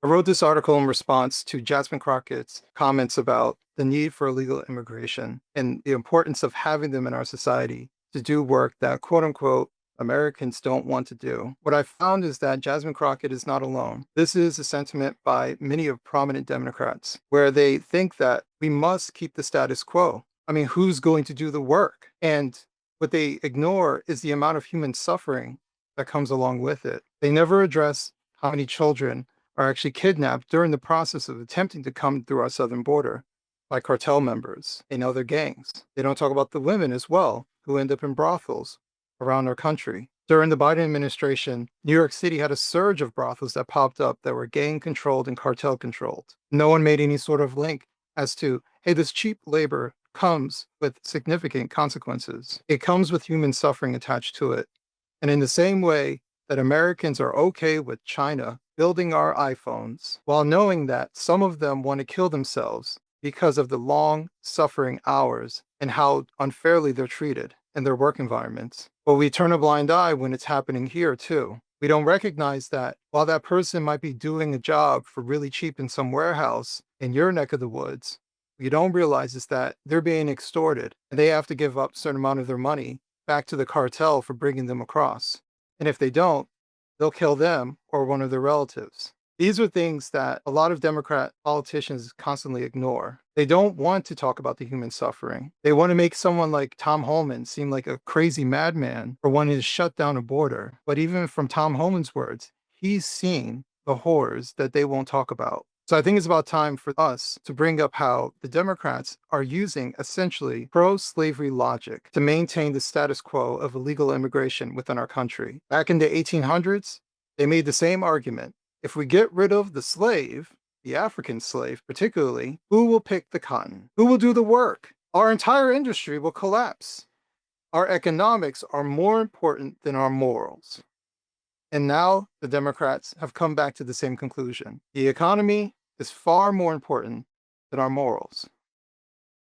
I wrote this article in response to Jasmine Crockett's comments about the need for illegal immigration and the importance of having them in our society to do work that quote unquote Americans don't want to do. What I found is that Jasmine Crockett is not alone. This is a sentiment by many of prominent Democrats, where they think that we must keep the status quo. I mean, who's going to do the work? And what they ignore is the amount of human suffering that comes along with it. They never address how many children are actually kidnapped during the process of attempting to come through our southern border by cartel members and other gangs. They don't talk about the women as well who end up in brothels around our country. During the Biden administration, New York City had a surge of brothels that popped up that were gang controlled and cartel controlled. No one made any sort of link as to, hey, this cheap labor comes with significant consequences. It comes with human suffering attached to it. And in the same way that Americans are okay with China building our iPhones, while knowing that some of them want to kill themselves because of the long suffering hours and how unfairly they're treated in their work environments. But we turn a blind eye when it's happening here too. We don't recognize that while that person might be doing a job for really cheap in some warehouse in your neck of the woods, what you don't realize is that they're being extorted and they have to give up a certain amount of their money back to the cartel for bringing them across. And if they don't, they'll kill them or one of their relatives. These are things that a lot of Democrat politicians constantly ignore. They don't want to talk about the human suffering. They want to make someone like Tom Homan seem like a crazy madman for wanting to shut down a border. But even from Tom Homan's words, he's seen the horrors that they won't talk about. So I think it's about time for us to bring up how the Democrats are using essentially pro-slavery logic to maintain the status quo of illegal immigration within our country. Back in the 1800s, they made the same argument. If we get rid of the slave, the African slave particularly, who will pick the cotton? Who will do the work? Our entire industry will collapse. Our economics are more important than our morals. And now the Democrats have come back to the same conclusion. The economy is far more important than our morals.